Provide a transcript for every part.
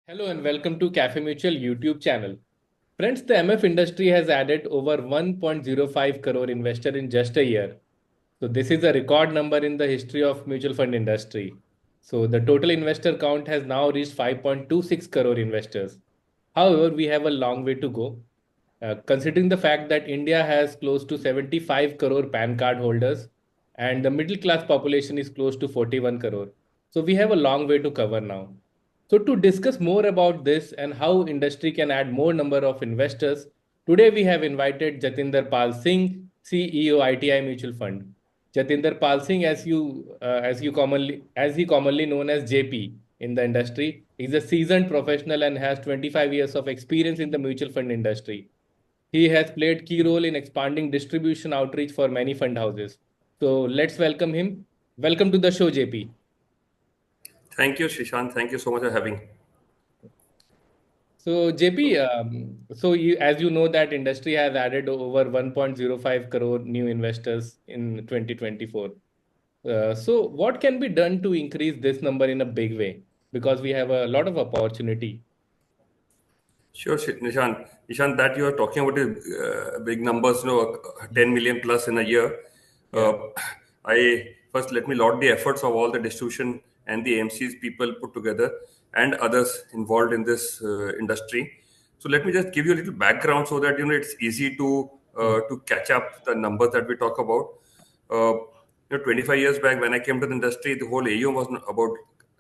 Hello and welcome to Cafe Mutual YouTube channel. Friends, the MF industry has added over 1.05 crore investor in just a year. So this is a record number in the history of mutual fund industry. So the total investor count has now reached 5.26 crore investors. However, we have a long way to go. Considering the fact that India has close to 75 crore PAN card holders and the middle class population is close to 41 crore. So we have a long way to cover now. So to discuss more about this and how industry can add more number of investors, today we have invited Jatinder Pal Singh, CEO ITI Mutual Fund. Jatinder Pal Singh, as he commonly known as JP in the industry, is a seasoned professional and has 25 years of experience in the mutual fund industry. He has played key role in expanding distribution outreach for many fund houses. So let's welcome him. Welcome to the show, JP. Thank you, Shishant. Thank you so much for having. So JP, as you know that industry has added over 1.05 crore new investors in 2024. So what can be done to increase this number in a big way? Because we have a lot of opportunity. Sure, Nishant. Nishant, that you are talking about is big numbers, 10 million plus in a year. Yeah. I first let me laud the efforts of all the distribution and the AMC's people put together and others involved in this industry. So let me just give you a little background so that it's easy to catch up the numbers that we talk about. 25 years back when I came to the industry, the whole AUM was about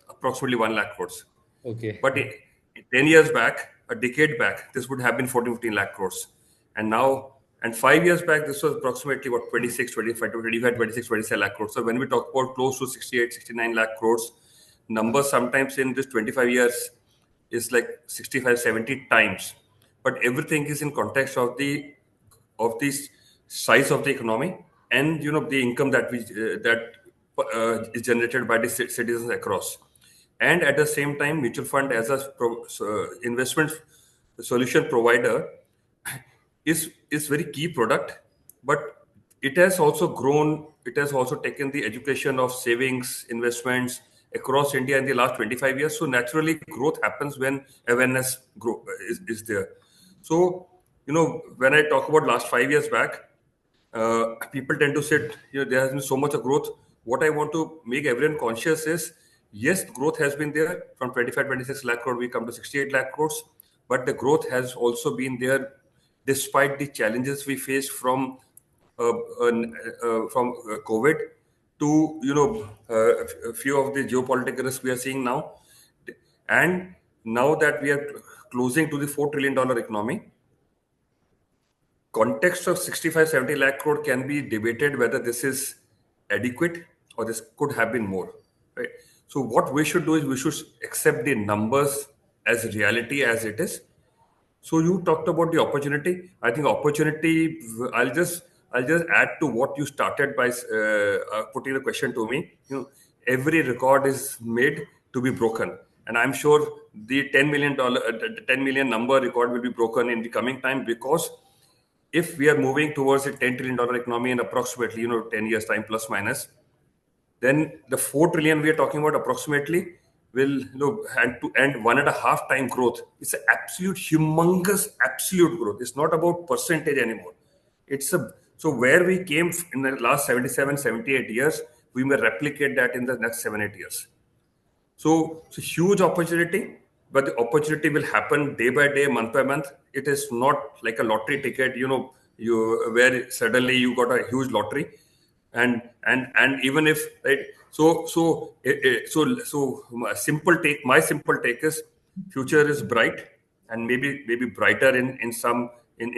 approximately 1 lakh crores. Okay. But 10 years back, a decade back, this would have been 14, 15 lakh crores. And now, and 5 years back, this was approximately what, 26, 25, 25, 26, 27 lakh crores. So when we talk about close to 68, 69 lakh crores, numbers sometimes in this 25 years is like 65, 70 times. But everything is in context of the size of the economy and the income that is generated by the citizens across. And at the same time, mutual fund as a investment solution provider is very key product, but it has also grown. It has also taken the education of savings investments across India in the last 25 years. So naturally, growth happens when awareness is there. So when I talk about last 5 years back, people tend to say, there has been so much of growth. What I want to make everyone conscious is, yes, growth has been there from 25, 26 lakh crore, we come to 68 lakh crores, but the growth has also been there despite the challenges we faced from COVID to, a few of the geopolitical risks we are seeing now. And now that we are closing to the $4 trillion economy, context of 65, 70 lakh crore can be debated whether this is adequate or this could have been more, right? So what we should do is we should accept the numbers as reality as it is. So you talked about the opportunity. I think opportunity. I'll just add to what you started by putting the question to me. Every record is made to be broken, and I'm sure the the 10 million number record will be broken in the coming time, because if we are moving towards a $10 trillion economy in approximately 10 years time plus minus, then the 4 trillion we are talking about approximately will and 1.5 time growth. It's an absolute humongous absolute growth. It's not about percentage anymore. So where we came in the last 77, 78 years, we may replicate that in the next 7, 8 years. So it's a huge opportunity, but the opportunity will happen day by day, month by month. It is not like a lottery ticket, you where suddenly you got a huge lottery, and even if, right. My simple take is, future is bright, and maybe brighter in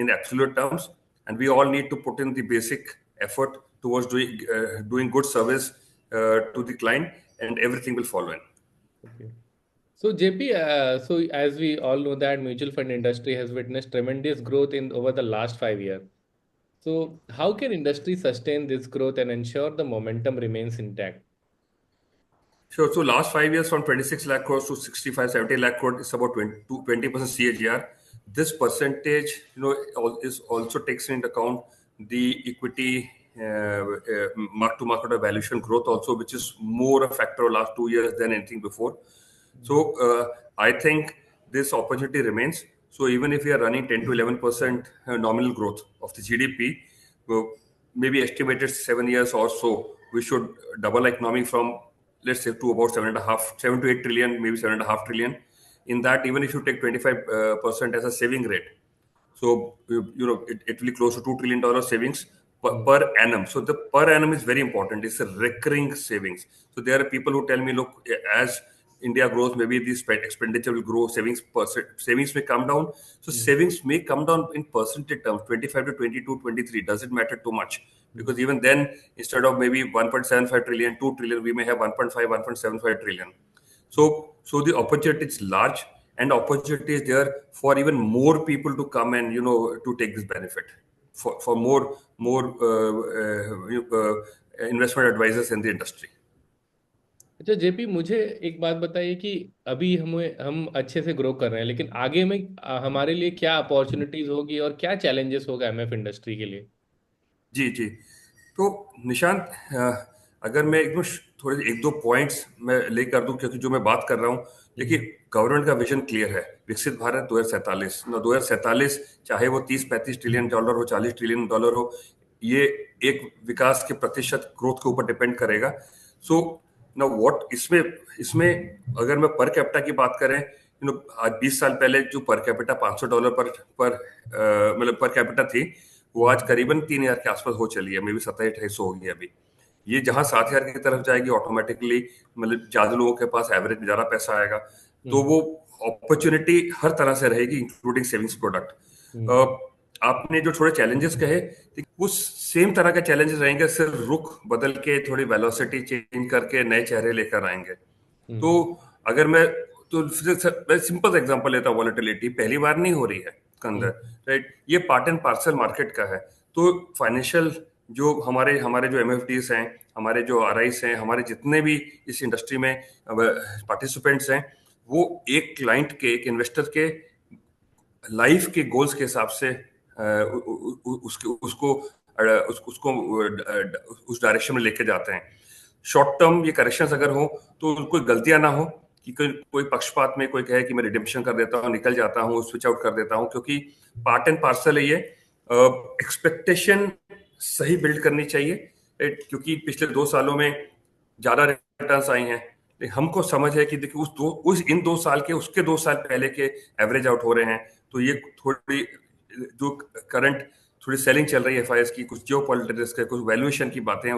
absolute terms, and we all need to put in the basic effort towards doing good service to the client, and everything will follow in. Okay. So JP, so as we all know that mutual fund industry has witnessed tremendous growth in over the last 5 years. So how can industry sustain this growth and ensure the momentum remains intact? Sure. So last 5 years, from 26 lakh crores to 65, 70 lakh crores, it's about 20% CAGR. This percentage, is also takes into account the equity mark to market or valuation growth also, which is more a factor of last 2 years than anything before. So I think this opportunity remains. So even if we are running 10 to 11% nominal growth of the GDP, well, maybe estimated 7 years or so, we should double economy from, let's say, to about 7 to 8 trillion, maybe 7.5 trillion. In that, even if you take 25% as a saving rate, so it will be close to $2 trillion savings per annum. So the per annum is very important. It's a recurring savings. So there are people who tell me, look, as India grows, maybe this expenditure will grow, savings may come down. So savings may come down in percentage terms, 25 to 22, 23. Doesn't matter too much, because even then, instead of maybe 1.75 trillion, 2 trillion, we may have 1.5, 1.75 trillion. So the opportunity is large, and opportunity is there for even more people to come and to take this benefit, for more investment advisors in the industry. अच्छा JP, मुझे एक बात बताइए कि अभी हम अच्छे से ग्रो कर रहे हैं, लेकिन आगे में हमारे लिए क्या अपॉर्चुनिटीज होगी और क्या चैलेंजेस होगा एमएफ इंडस्ट्री के लिए? जी जी। तो निशांत, अगर मैं एकदम थोड़े एक दो पॉइंट्स मैं लेकर दूं, क्योंकि जो मैं बात कर रहा हूं, देखिए, गवर्नमेंट का विजन क्लियर है, विकसित भारत 2047। 2047, चाहे वो 30-35 ट्रिलियन डॉलर हो, 40 ट्रिलियन डॉलर हो, ये एक विकास के प्रतिशत ग्रोथ के ऊपर डिपेंड करेगा। सो ना व्हाट इसमें इसमें अगर मैं पर कैपिटा की बात करें, आज 20 साल पहले जो पर कैपिटा $500 मतलब पर कैपिटा थी, वो आज करीबन 3,000 के आसपास हो चली है, मे बी 2700-2800 हो गई अभी। ये जहां 7,000 की तरफ जाएगी, ऑटोमेटिकली मतलब ज्यादा लोगों के पास एवरेज में ज्यादा पैसा आएगा, तो वो अपॉर्चुनिटी हर तरह से रहेगी, इंक्लूडिंग सेविंग्स प्रोडक्ट। आपने जो थोड़े चैलेंजेस कहे, उस सेम तरह के चैलेंजेस रहेंगे, सिर्फ रुख बदल के, थोड़ी वेलोसिटी चेंज करके नए चेहरे लेकर आएंगे। तो अगर मैं सिंपल एग्जांपल लेता हूँ, वॉलेटिलिटी पहली बार नहीं हो रही है अंदर, राइट? ये पार्ट एंड पार्सल मार्केट का है। तो फाइनेंशियल जो हमारे जो एमएफडीज हैं, हमारे जो आरआईस हैं, हमारे जितने भी इस इंडस्ट्री में पार्टिसिपेंट्स हैं, वो एक क्लाइंट के, एक इन्वेस्टर के लाइफ के गोल्स के हिसाब से उसको उस डायरेक्शन में लेके जाते हैं। शॉर्ट टर्म ये करेक्शंस अगर हो तो कोई गलतियां ना हो कि कोई पक्षपात में कोई कहे कि मैं रिडेम्पशन कर देता हूँ, निकल जाता हूँ, स्विच आउट कर देता हूँ, क्योंकि पार्ट एंड पार्सल है ये। एक्सपेक्टेशन सही बिल्ड करनी चाहिए, क्योंकि पिछले 2 सालों में ज्यादा रिटर्न्स आई हैं, हमको समझ है कि देखिए इन 2 साल के, उसके 2 साल पहले के एवरेज आउट हो रहे हैं। तो ये थोड़ी जो करंट थोड़ी सेलिंग चल रही है एफआईएस की, कुछ जियो पॉलिटिक्स के, कुछ वैल्यूएशन की बातें हैं,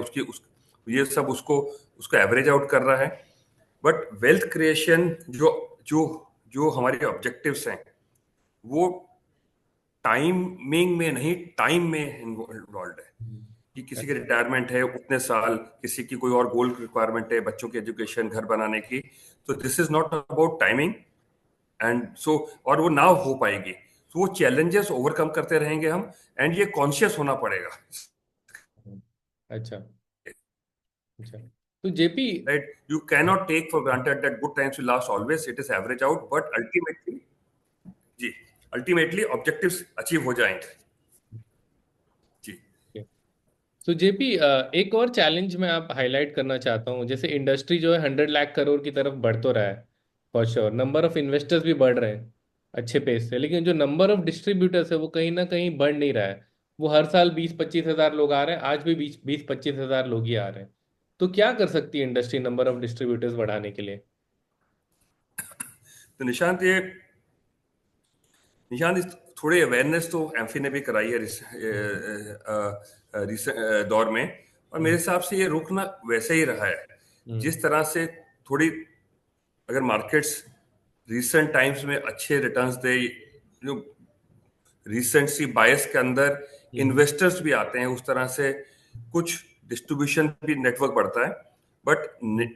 ये सब उसको एवरेज आउट कर रहा है। बट वेल्थ क्रिएशन जो जो जो हमारे ऑब्जेक्टिव्स हैं, वो टाइमिंग में नहीं, टाइम में इन्वॉल्व है। कि किसी की रिटायरमेंट है उतने साल, किसी की कोई और गोल रिक्वायरमेंट है, बच्चों की एजुकेशन, घर बनाने की। तो this is not about timing, and so और वो ना हो पाएगी, तो वो चैलेंजेस ओवरकम करते रहेंगे हम, एंड ये कॉन्शियस होना पड़ेगा। अच्छा अच्छा, तो JP, right, you can not take for granted that good times will last always, it is average out, but ultimately objectives achieve हो जाएंगे। जी। तो जेपी, एक और चैलेंज मैं आप हाईलाइट करना चाहता हूँ। जैसे इंडस्ट्री जो है 100 लाख करोड़ की तरफ बढ़ तो रहा है, for sure, number of investors भी बढ़ रहे हैं अच्छे पेस से, लेकिन जो नंबर ऑफ डिस्ट्रीब्यूटर्स है वो कहीं ना कहीं बढ़ नहीं रहा है। वो हर साल 20-25 हज़ार लोग आ रहे हैं, आज भी 20-25 हज़ार लोग ही आ रहे हैं। तो क्या कर सकती है इंडस्ट्री नंबर ऑफ डिस्ट्रीब्यूटर्स बढ़ाने के लिए? तो निशांत, थोड़ी अवेयरनेस तो एम्फी ने भी कराई है दौर में, और मेरे हिसाब से ये रुकना वैसे ही रहा है जिस तरह से। थोड़ी अगर मार्केट्स रिसेंट टाइम्स में अच्छे रिटर्न्स दे, जो रिसेंट सी बायस के अंदर इन्वेस्टर्स भी आते हैं, उस तरह से कुछ डिस्ट्रीब्यूशन भी नेटवर्क बढ़ता है। बट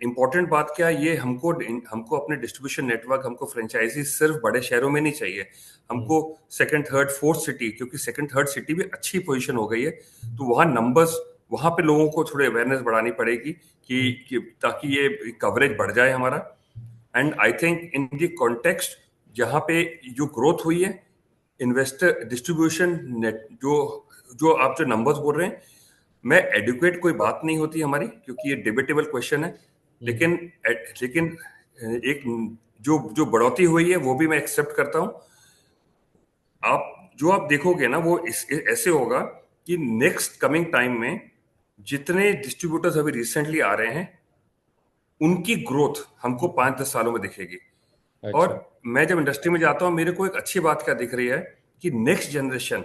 इंपॉर्टेंट बात क्या है, ये हमको अपने डिस्ट्रीब्यूशन नेटवर्क, हमको फ्रेंचाइजी सिर्फ बड़े शहरों में नहीं चाहिए, हमको सेकंड थर्ड फोर्थ सिटी, क्योंकि सेकंड थर्ड सिटी भी अच्छी पोजीशन हो गई है, तो वहाँ नंबर्स, वहाँ पे लोगों को थोड़ी अवेयरनेस बढ़ानी पड़ेगी कि ताकि ये कवरेज बढ़ जाए हमारा। And I think in the context जहाँ पे जो ग्रोथ हुई है, इन्वेस्टर डिस्ट्रीब्यूशन नेट, जो आप जो नंबर्स बोल रहे हैं, मैं एडुकेट कोई बात नहीं होती हमारी, क्योंकि ये डिबेटेबल क्वेश्चन है, लेकिन एक जो जो बढ़ोतरी हुई है वो भी मैं एक्सेप्ट करता हूँ। आप देखोगे ना वो ऐसे होगा कि नेक्स्ट कमिंग टाइम में जितने डिस्ट्रीब्यूटर्स अभी रिसेंटली आ रहे हैं उनकी ग्रोथ हमको 5-10 सालों में दिखेगी। और अच्छा। मैं जब इंडस्ट्री में जाता हूँ मेरे को एक अच्छी बात क्या दिख रही है कि नेक्स्ट जनरेशन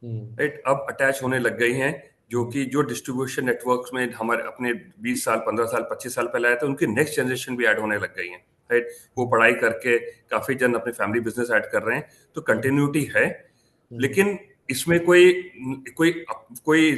हम्म। राइट अब अटैच होने लग गई हैं, जो डिस्ट्रीब्यूशन नेटवर्क्स में हमारे अपने 20 साल 15 साल 25 साल पहले आए थे उनकी नेक्स्ट जनरेशन भी ऐड होने लग गई हैं। राइट वो पढ़ाई करके काफी जन अपने फैमिली बिजनेस ऐड कर रहे हैं, तो कंटिन्यूटी है। लेकिन इसमें कोई कोई कोई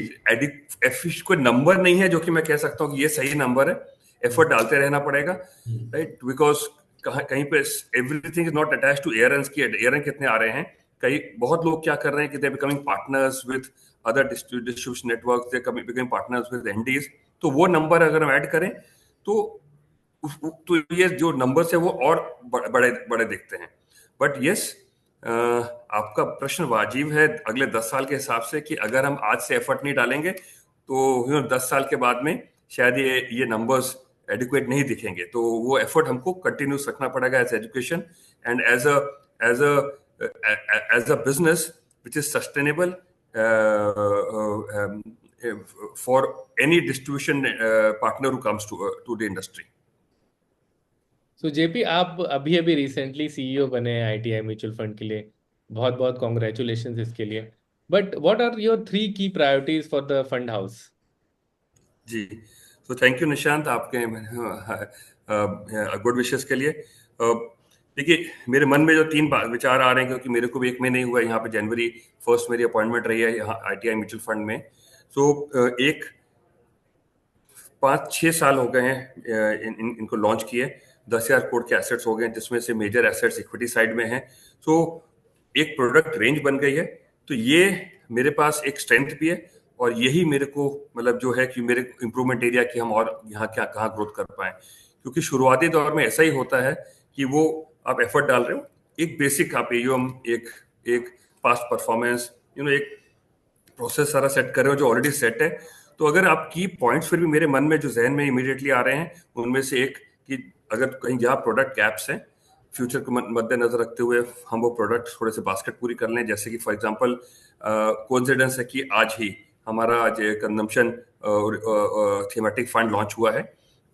कोई नंबर नहीं है जो कि मैं कह सकता हूँ कि ये सही नंबर है। एफर्ट डालते रहना पड़ेगा, राइट, बिकॉज कहीं पे everything is not attach to एयरन्स की एयरन कितने आ रहे हैं। कई बहुत लोग क्या कर रहे हैं कि they becoming partners with other distribution network, they becoming partners with एनडीज। तो वो नंबर अगर हम ऐड करें तो तो ये जो नंबर्स है वो और बड़े बड़े दिखते हैं। बट यस, आपका प्रश्न वाजिब है अगले 10 साल के हिसाब से कि अगर हम आज से एफर्ट नहीं डालेंगे तो 10 साल के बाद में शायद ये नंबर्स एडिक्वेट नहीं दिखेंगे। तो वो एफर्ट हमको कंटिन्यूस रखना पड़ेगा as education and as a business which is sustainable for any distribution partner who comes to the industry. So JP, आप अभी अभी रिसेंटली सीईओ बने हैं आईटीआई म्यूचुअल फंड के लिए। बहुत बहुत कॉन्ग्रेचुलेशन इसके लिए। But what are your 3 key priorities for the fund house? जी, तो थैंक यू निशांत आपके गुड विशेस के लिए। देखिए मेरे मन में जो 3 विचार आ रहे हैं, क्योंकि मेरे को भी एक महीने हुआ है यहाँ पे, जनवरी 1 मेरी अपॉइंटमेंट रही है यहाँ आईटीआई म्यूचुअल फंड में। तो एक 5-6 साल हो गए हैं इनको लॉन्च किए। 10,000 करोड़ के एसेट्स हो गए हैं, जिसमें से मेजर एसेट्स इक्विटी साइड में हैं। तो एक प्रोडक्ट रेंज बन गई है। तो ये मेरे पास एक स्ट्रेंथ भी है और यही मेरे को मतलब जो है कि मेरे इम्प्रूवमेंट एरिया की हम और यहाँ क्या कहाँ ग्रोथ कर पाए। क्योंकि शुरुआती दौर में ऐसा ही होता है कि वो आप एफर्ट डाल रहे हो, एक बेसिक आप एयूएम, एक एक पास्ट परफॉर्मेंस, एक प्रोसेस सारा सेट कर रहे हो जो ऑलरेडी सेट है। तो अगर आप की पॉइंट्स फिर भी मेरे मन में जो जहन में इमीडिएटली आ रहे हैं उनमें से एक कि अगर कहीं जहाँ प्रोडक्ट गैप्स हैं, फ्यूचर को मद्देनजर रखते हुए हम वो प्रोडक्ट थोड़े से बास्केट पूरी कर लें। जैसे कि फॉर एग्जांपल कोइंसिडेंस है कि आज ही हमारा जो कंजम्पशन थीमेटिक फंड लॉन्च हुआ है।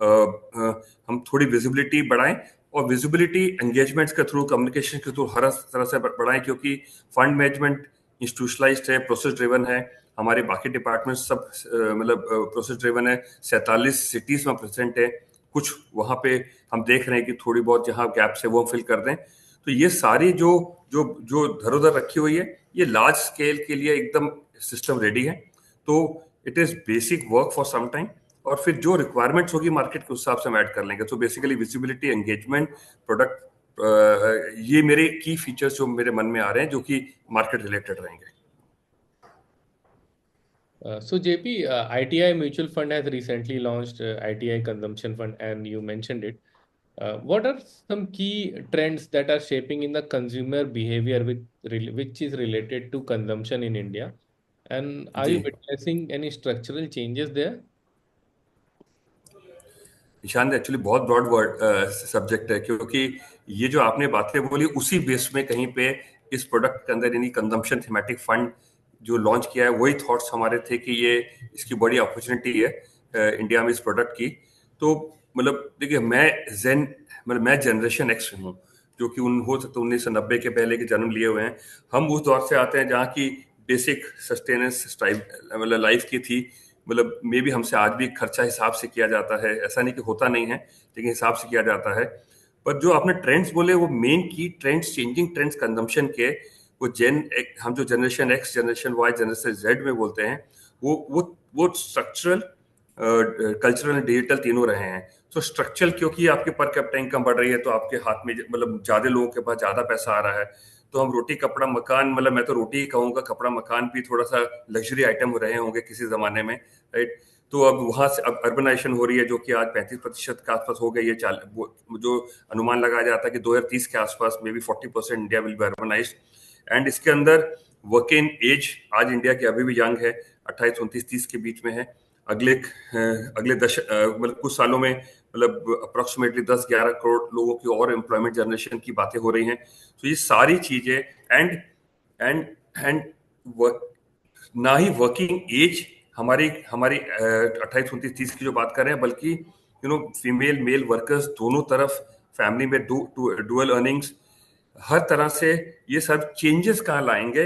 हम थोड़ी विजिबिलिटी बढ़ाएं और विजिबिलिटी एंगेजमेंट्स के थ्रू, कम्युनिकेशन के थ्रू हर तरह से बढ़ाएं, क्योंकि फंड मैनेजमेंट इंस्टीट्यूशलाइज्ड है, प्रोसेस ड्रिवन है। हमारे बाकी डिपार्टमेंट सब मतलब प्रोसेस ड्रिवन है। 47 सिटीज में प्रेजेंट है। कुछ वहां पे हम देख रहे हैं कि थोड़ी बहुत जहां गैप्स है वो हम फिल कर दें। तो ये सारी जो जो जो धरोधर रखी हुई है ये लार्ज स्केल के लिए एकदम सिस्टम रेडी है। तो it is basic work for some time और फिर जो रिक्वायरमेंट्स होगी मार्केट के हिसाब से हम ऐड कर लेंगे। तो बेसिकली विजिबिलिटी, एंगेजमेंट, प्रोडक्ट, ये मेरे की फीचर्स जो मेरे मन में आ रहे हैं जो कि मार्केट रिलेटेड रहेंगे। So JP, ITI Mutual Fund has recently launched ITI Consumption Fund, and you mentioned it. What are some key trends that are shaping in the consumer behavior which is related to consumption in India? And are जी you witnessing any structural changes there? Nishant, actually बहुत broad word subject है, क्योंकि ये जो आपने बातें बोली उसी बेस में कहीं पे इस प्रोडक्ट के अंदर यानी कंजम्पशन थीमेटिक फंड जो लॉन्च किया है वही थॉट्स हमारे थे कि ये इसकी बड़ी अपॉर्चुनिटी है इंडिया में इस प्रोडक्ट की। तो मतलब देखिए मैं जनरेशन एक्स हूँ, जो कि हो सकता है 1990 के पहले के जन्म लिए हुए हैं। हम उस दौर से आते हैं जहाँ की बेसिक सस्टेनेंस मतलब लाइफ की थी। मतलब मे भी हमसे आज भी खर्चा हिसाब से किया जाता है, ऐसा नहीं कि होता नहीं है, लेकिन हिसाब से किया जाता है। पर जो आपने ट्रेंड्स बोले वो मेन की ट्रेंड्स, चेंजिंग ट्रेंड्स कंजम्पशन के, वो हम जो generation X, generation Y, generation Z में बोलते हैं, वो स्ट्रक्चरल, कल्चरल, डिजिटल तीनों रहे हैं। तो स्ट्रक्चरल क्योंकि आपके पर कैपिटा इनकम बढ़ रही है तो आपके हाथ में मतलब ज्यादा लोगों के पास ज्यादा पैसा आ रहा है। तो हम रोटी कपड़ा मकान, मतलब मैं तो रोटी ही कहूंगा, कपड़ा मकान भी थोड़ा सा लग्जरी आइटम रहे होंगे किसी जमाने में, राइट। तो अब वहां से अब अर्बनाइजेशन हो रही है जो कि आज 35% के आसपास हो गई है। जो अनुमान लगाया जाता है कि 2030 के आसपास may be 40% India will be urbanised. And इसके अंदर वर्किंग एज आज इंडिया की अभी भी यंग है, 28, 29, 30 के बीच में है। अगले मतलब कुछ सालों में मतलब अप्रोक्सीमेटली 10-11 करोड़ लोगों की और एम्प्लॉयमेंट जनरेशन की बातें हो रही हैं। तो ये सारी चीजें एंड एंड एंड ना ही वर्किंग एज हमारी हमारी 28-29-30 की जो बात कर रहे हैं, बल्कि फीमेल मेल वर्कर्स दोनों तरफ, फैमिली में डुअल अर्निंग्स, हर तरह से ये सब चेंजेस कहाँ लाएंगे।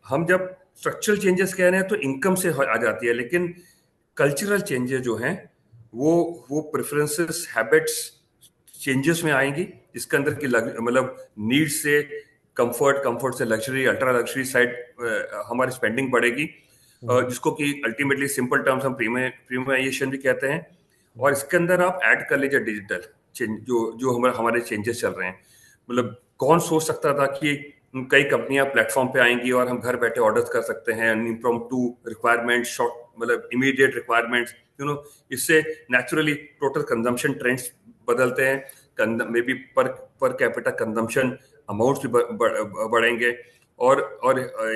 हम जब स्ट्रक्चरल चेंजेस कह रहे हैं तो इनकम से आ जाती है, लेकिन कल्चरल चेंजेस जो हैं वो प्रेफरेंसेस हैबिट्स चेंजेस में आएंगी, जिसके अंदर की मतलब नीड से कंफर्ट, कंफर्ट से लग्जरी, अल्ट्रा लग्जरी साइड हमारी स्पेंडिंग बढ़ेगी, जिसको कि अल्टीमेटली सिंपल टर्म्स हम प्रीमियमाइजेशन भी कहते हैं। और इसके अंदर आप ऐड कर लीजिए डिजिटल चेंज, जो जो हमारे चेंजेस चल रहे हैं। मतलब कौन सोच सकता था कि कई कंपनियां प्लेटफॉर्म पे आएंगी और हम घर बैठे ऑर्डर कर सकते हैं, इम्प्रॉम्प्टू रिक्वायरमेंट, शॉर्ट मतलब इमीडिएट रिक्वायरमेंट्स, इससे नेचुरली टोटल कंजम्पशन ट्रेंड्स बदलते हैं, may be per capita consumption amounts भी बढ़ेंगे। और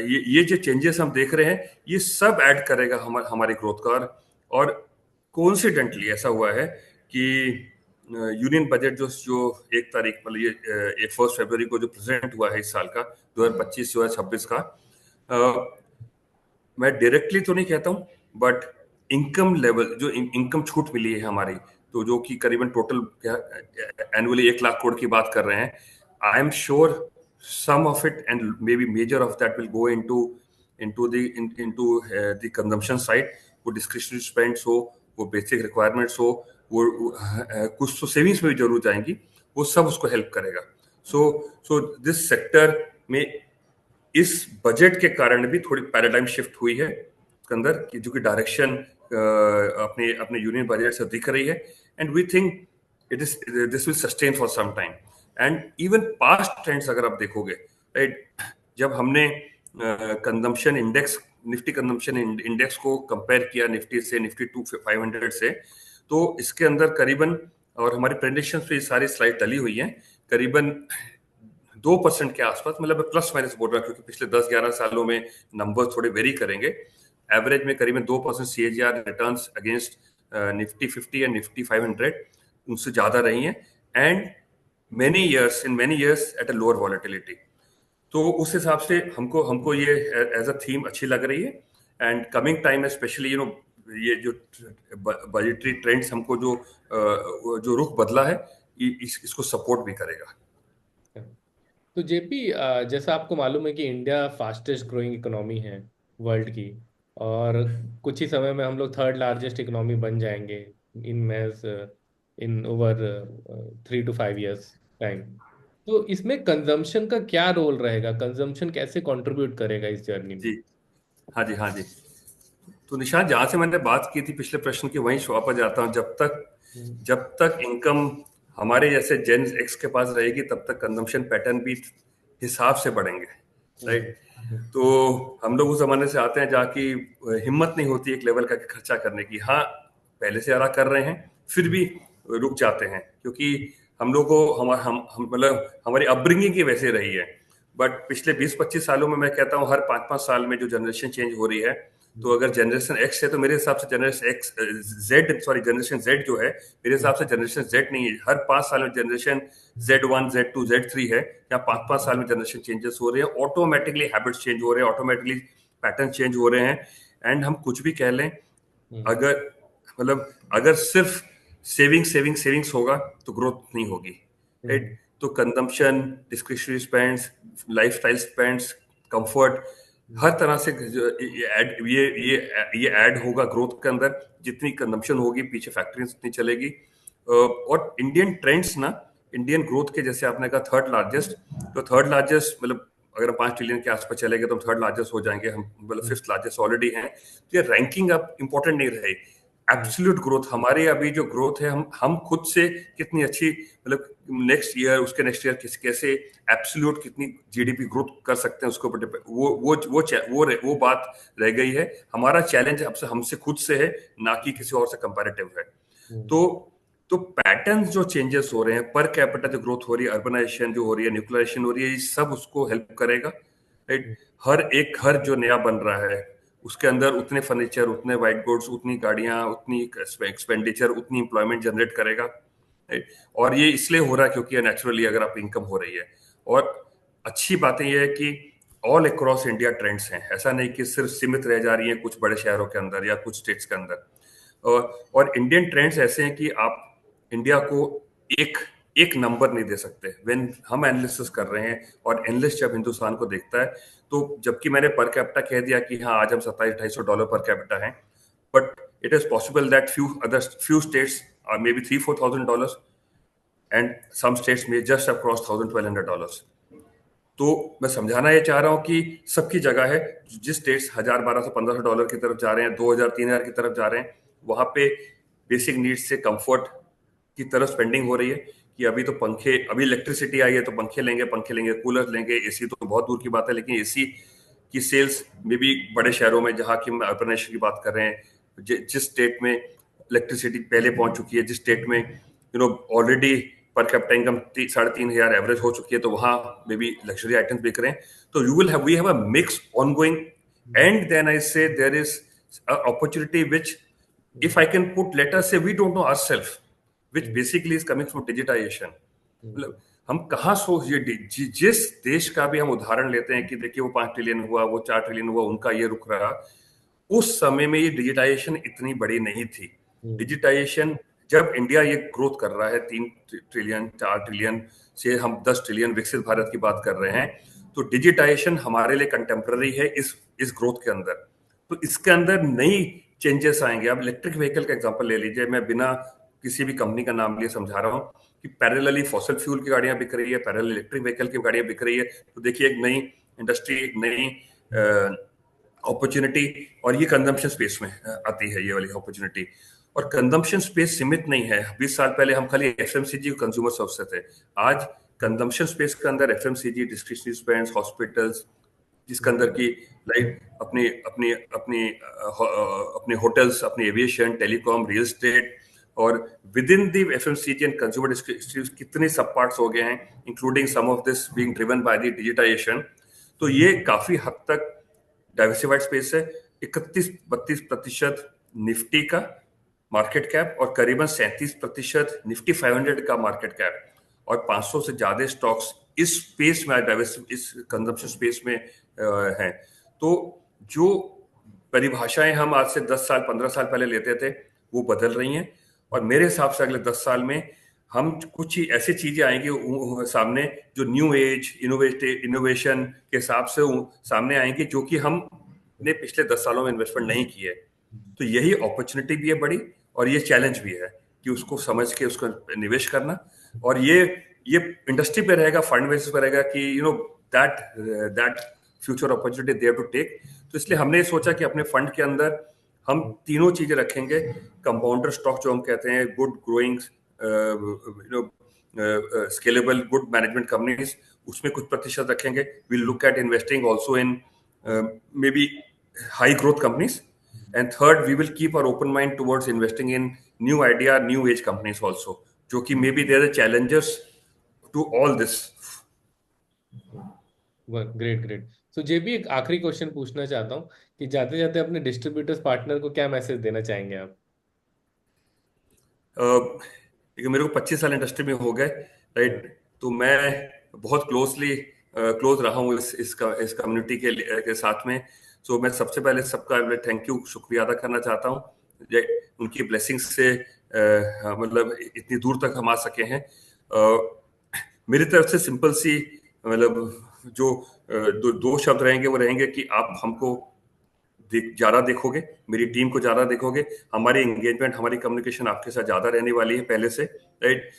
ये जो चेंजेस हम देख रहे हैं ये सब ऐड करेगा हमारी ग्रोथ का। और कोइंसिडेंटली ऐसा हुआ है कि यूनियन बजट जो 1 तारीख मतलब ये 1 फरवरी को जो प्रेजेंट हुआ है इस साल का 2025-2026 का, मैं डायरेक्टली तो नहीं कहता हूँ, बट इनकम लेवल जो इनकम छूट मिली है हमारी, तो जो कि करीबन टोटल एनुअली 1 लाख करोड़ की बात कर रहे हैं, I am sure some of it and maybe major of that will go into the consumption side। वो डिस्क्रिशनरी स्पेंड्स हो, वो बेसिक रिक्वायरमेंट्स हो, वो कुछ तो सेविंग्स में भी जरूर जाएंगी, वो सब उसको हेल्प करेगा। सो दिस सेक्टर में इस बजट के कारण भी थोड़ी पैराडाइम शिफ्ट हुई है इसके अंदर, कि जो कि डायरेक्शन अपने अपने यूनियन बजट से दिख रही है, and we think this will sustain for some time. And even past trends अगर आप देखोगे, राइट, जब हमने consumption index, Nifty consumption index को कंपेयर किया निफ्टी से, निफ्टी 500 से, तो इसके अंदर करीबन, और हमारी प्रेजेंटेशन पे सारी स्लाइड डली हुई है, करीबन 2% के आसपास, मतलब प्लस माइनस बोल रहा हूं क्योंकि पिछले 10-11 सालों में नंबर थोड़े वेरी करेंगे, एवरेज में करीबन 2% CAGR returns against Nifty 50 and Nifty 500 उनसे ज्यादा रही हैं, and many years at a lower volatility. तो उस हिसाब से हमको ये एज अ थीम अच्छी लग रही है। एंड कमिंग टाइम स्पेशली ये जो बजटरी ट्रेंड्स हमको जो रुख बदला है, इसको सपोर्ट भी करेगा। तो जेपी, जैसा आपको मालूम है कि इंडिया फास्टेस्ट ग्रोइंग इकोनॉमी है वर्ल्ड की, और कुछ ही समय में हम लोग थर्ड लार्जेस्ट इकोनॉमी बन जाएंगे इन मैज in over 3 to 5 years time. तो इसमें कंजम्पशन का क्या रोल रहेगा? कंजम्पशन कैसे कंट्रीब्यूट करेगा इस जर्नी में? जी, हाँ जी, हाँ जी। तो निशांत, जहां से मैंने बात की थी पिछले प्रश्न की, वहीं वापस जाता हूँ। हम्म। जब तक इनकम हमारे जैसे जेन एक्स के पास रहेगी, तब तक कंजम्पशन पैटर्न भी हिसाब से बढ़ेंगे, राइट। हम्म। तो हम लोग उस जमाने से आते हैं जहाँ की हिम्मत नहीं होती एक लेवल का खर्चा करने की। हाँ, पहले से ज्यादा कर रहे हैं, फिर भी रुक जाते हैं, क्योंकि हम लोग को हम मतलब हमारी अपब्रिंगिंग की वैसे रही है। बट पिछले 20-25 सालों में मैं कहता हूँ हर 5-5 साल में जो जनरेशन चेंज हो रही है, तो अगर जनरेशन एक्स है तो मेरे हिसाब से जनरेशन जेड जो है, मेरे हिसाब से जनरेशन जेड नहीं है। हर 5 साल में जनरेशन Z1, Z2, Z3 है, या 5-5 साल में जनरेशन चेंजेस हो रहे हैं, ऑटोमेटिकली हैबिट्स चेंज हो रहे हैं, ऑटोमेटिकली पैटर्न चेंज हो रहे हैं। एंड हम कुछ भी कह लें, अगर मतलब अगर सिर्फ सेविंग्स होगा तो ग्रोथ नहीं होगी, राइट। तो consumption, discretionary spends, lifestyle spends, comfort, हर तरह से ये ऐड होगा ग्रोथ के अंदर। जितनी कंजम्पशन होगी, पीछे फैक्टरी उतनी चलेगी। और इंडियन ट्रेंड्स ना, इंडियन ग्रोथ के, जैसे आपने कहा थर्ड लार्जेस्ट, तो थर्ड लार्जेस्ट मतलब अगर 5 ट्रिलियन के आसपास चले गए तो हम थर्ड लार्जेस्ट हो जाएंगे, हम मतलब फिफ्थ लार्जेस्ट ऑलरेडी हैं। तो ये रैंकिंग अब इंपॉर्टेंट नहीं रही, एब्सोल्यूट ग्रोथ हमारी अभी जो ग्रोथ है, हम खुद से कितनी अच्छी, मतलब नेक्स्ट ईयर, उसके नेक्स्ट ईयर कैसे एब्सोल्यूट कितनी जीडीपी ग्रोथ कर सकते हैं, उसके ऊपर वो बात रह गई है। हमारा चैलेंज हमसे खुद से है, ना कि किसी और से कंपैरेटिव है। तो पैटर्न्स जो चेंजेस हो रहे हैं, पर कैपिटा जो ग्रोथ हो रही है, अर्बनाइजेशन जो हो रही है, न्यूक्लियराइजेशन हो रही है, ये सब उसको हेल्प करेगा, राइट। हर एक घर जो नया बन रहा है, उसके अंदर उतने फर्नीचर, उतने वाइट गुड्स, उतनी गाड़ियां, उतनी एक्सपेंडिचर, उतनी एम्प्लॉयमेंट जनरेट करेगा, राइट। और ये इसलिए हो रहा है क्योंकि नेचुरली अगर आप इनकम हो रही है। और अच्छी बातें ये है कि ऑल अक्रॉस इंडिया ट्रेंड्स हैं, ऐसा नहीं कि सिर्फ सीमित रह जा रही हैं कुछ बड़े शहरों के अंदर या कुछ स्टेट्स के अंदर। और इंडियन ट्रेंड्स ऐसे हैं कि आप इंडिया को एक एक नंबर नहीं दे सकते। व्हेन हम एनालिसिस कर रहे हैं और एनालिस्ट जब हिंदुस्तान को देखता है, तो जबकि मैंने पर कैपिटा कह दिया कि हाँ आज हम $2700-2800 पर कैपिटा हैं, but it is possible that few states are maybe $3,000-4,000 and some states may just have crossed $1,000-1,200। तो मैं समझाना ये चाह रहा हूँ कि सबकी जगह है, जिस स्टेट्स $1,000, $1,200, $1,500 की तरफ जा रहे हैं, 2,000 3,000 की तरफ जा रहे हैं, वहां पे बेसिक नीड्स से कंफर्ट की तरफ स्पेंडिंग हो रही है। कि अभी तो पंखे, अभी इलेक्ट्रिसिटी आई है तो पंखे लेंगे, कूलर लेंगे, एसी तो बहुत दूर की बात है, लेकिन एसी की सेल्स में भी बड़े शहरों में, जहाँ की हम अर्बनाइजेशन की बात कर रहे हैं, जिस स्टेट में इलेक्ट्रिसिटी पहले पहुंच चुकी है, जिस स्टेट में already per capita income 3,500 average हो चुकी है, तो वहां में भी लग्जरी आइटम्स बिक रहे हैं। तो we have a mix ongoing, and then I say there is opportunity which if I can put, let us say we don't know ourselves, which basically is coming from digitization। मतलब हम कहाँ सोच, जिस देश का भी हम उदाहरण लेते हैं कि देखिए वो 5 ट्रिलियन हुआ, वो 4 ट्रिलियन हुआ, उनका ये रुक रहा, उस समय में ये डिजिटाइजेशन इतनी बड़ी नहीं थी। डिजिटाइजेशन जब इंडिया ये ग्रोथ कर रहा है 3 ट्रिलियन 4 ट्रिलियन से हम 10 ट्रिलियन विकसित भारत की बात कर रहे हैं, तो डिजिटाइजेशन हमारे लिए कंटेम्पररी है इस ग्रोथ के अंदर। तो इसके अंदर नई चेंजेस आएंगे। अब इलेक्ट्रिक व्हीकल का एग्जांपल ले लीजिए, मैं बिना किसी भी कंपनी का नाम लिए समझा रहा हूँ कि पैरेलली फॉसिल फ्यूल की गाड़ियां बिक रही है, पैरेलल इलेक्ट्रिक व्हीकल की गाड़ियां बिक रही है। तो देखिए एक नई इंडस्ट्री, एक नई अपॉर्चुनिटी, और ये कंजम्पशन स्पेस में आती है ये वाली अपॉर्चुनिटी। और कंजम्पशन स्पेस सीमित नहीं है। 20 साल पहले हम खाली एफएमसीजी कंज्यूमर सर्विस थे, आज कंजम्पशन स्पेस के अंदर एफएमसीजी, डिस्क्रिशनरी स्पेंड्स, हॉस्पिटल्स, जिसके अंदर की लाइक अपने अपने अपने अपने होटल्स, अपने एविएशन, टेलीकॉम, रियल एस्टेट, और within the FMCG and consumer industries कितने सब पार्ट्स हो गए हैं, including some of this being driven by the digitisation. तो ये काफी हद तक डाइवर्सिफाइड स्पेस है। 31-32% निफ्टी का मार्केट कैप और करीबन 37% निफ्टी 500 का मार्केट कैप, और 500 से ज्यादा स्टॉक्स इस स्पेस में, इस कंजम्पशन स्पेस में हैं। तो जो परिभाषाएं हम आज से 10 साल 15 साल पहले लेते थे, वो बदल रही हैं। और मेरे हिसाब से अगले 10 साल में हम कुछ ही ऐसी चीजें आएंगी सामने जो न्यू एज इनोवेशन के हिसाब से सामने आएंगी, जो कि हमने पिछले 10 सालों में इन्वेस्टमेंट नहीं की है। तो यही अपॉर्चुनिटी भी है बड़ी, और ये चैलेंज भी है कि उसको समझ के उसको निवेश करना। और ये इंडस्ट्री पे रहेगा, फंड बेसिस पे रहेगा कि that future opportunity they have to take. तो इसलिए हमने सोचा कि अपने फंड के अंदर हम तीनों चीजें रखेंगे। कंपाउंडर स्टॉक जो हम कहते हैं, good growing scalable good management companies, उसमें कुछ प्रतिशत रखेंगे। We look at investing also in maybe high growth companies, and third we will keep our open mind towards investing in new idea, new age companies also, जो कि maybe there are challenges to all this. Great great. So J भी एक आखिरी question पूछना चाहता हूँ कि जाते जाते अपने डिस्ट्रीब्यूटर्स पार्टनर को क्या मैसेज देना चाहेंगे आप? देखिए मेरे को 25 साल इंडस्ट्री में हो गए, राइट। तो मैं बहुत क्लोज रहा हूँ इस कम्युनिटी के साथ में। सो मैं सबसे पहले सबका थैंक यू, शुक्रिया अदा करना चाहता हूँ। उनकी ब्लेसिंग्स से मतलब इतनी दूर तक हम आ सके हैं। मेरी तरफ से सिंपल सी मतलब जो दो शब्द रहेंगे, वो रहेंगे कि आप हमको ज्यादा देखोगे, मेरी टीम को ज्यादा देखोगे, हमारी एंगेजमेंट, हमारी कम्युनिकेशन आपके साथ ज्यादा रहने वाली है पहले से, राइट।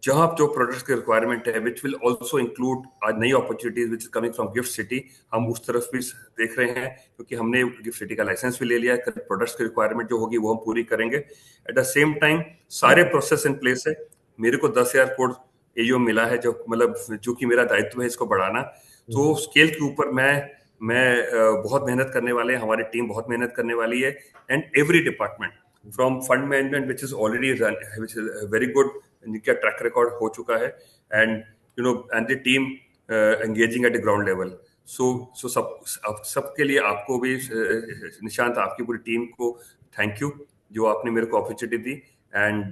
जहां जो प्रोडक्ट्स की रिक्वायरमेंट है, विच विल आल्सो इंक्लूड नई opportunities which is coming from gift city, हम उस तरफ भी देख रहे हैं, क्योंकि हमने गिफ्ट सिटी का लाइसेंस भी ले लिया है। प्रोडक्ट्स की रिक्वायरमेंट जो होगी वो हम पूरी करेंगे। एट द सेम टाइम सारे प्रोसेस इन प्लेस है। मेरे को 10,000 करोड़ एओ मिला है, जो कि मेरा दायित्व है इसको बढ़ाना। तो स्केल के ऊपर मैं बहुत मेहनत करने वाले हैं, हमारी टीम बहुत मेहनत करने वाली है, and every department from fund management which is already run, which is very good, जिनका ट्रैक रिकॉर्ड हो चुका है, and the team engaging at the ground level. So सबके लिए आपको भी निशांत, आपकी पूरी टीम को थैंक यू जो आपने मेरे को अपॉर्चुनिटी दी, एंड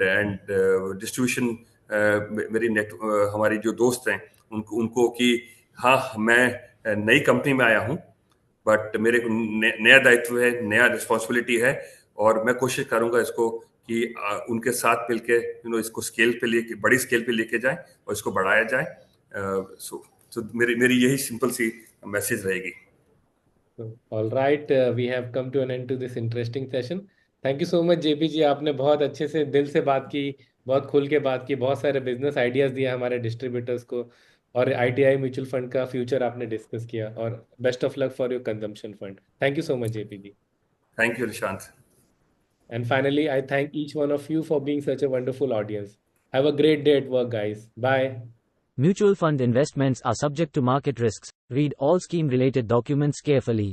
डिस्ट्रीब्यूशन मेरी नेट हमारी जो दोस्त हैं उनको कि हाँ, मैं नई कंपनी में आया हूँ, बट मेरे को नया दायित्व है, नया रिस्पॉन्सिबिलिटी है, और मैं कोशिश करूंगा इसको कि उनके साथ मिलके इसको स्केल पे लेके, बड़ी स्केल पे लेके जाए और इसको बढ़ाया जाए। सो मेरी यही सिंपल सी मैसेज रहेगी। All right, we have come to an end to this interesting session. Thank you so much JP ji, आपने बहुत अच्छे से दिल से बात की, बहुत खुल के बात की, बहुत सारे बिजनेस आइडियाज दिए हमारे डिस्ट्रीब्यूटर्स को, और आईटीआई म्यूचुअल फंड का फ्यूचर आपने डिस्कस किया, और best of luck for your consumption fund. Thank you so much JP ji. Thank you Nishant. And finally, I thank each one of you for being such a wonderful audience. Have a great day at work, guys. Bye. Mutual fund investments are subject to market risks. Read all scheme related documents carefully.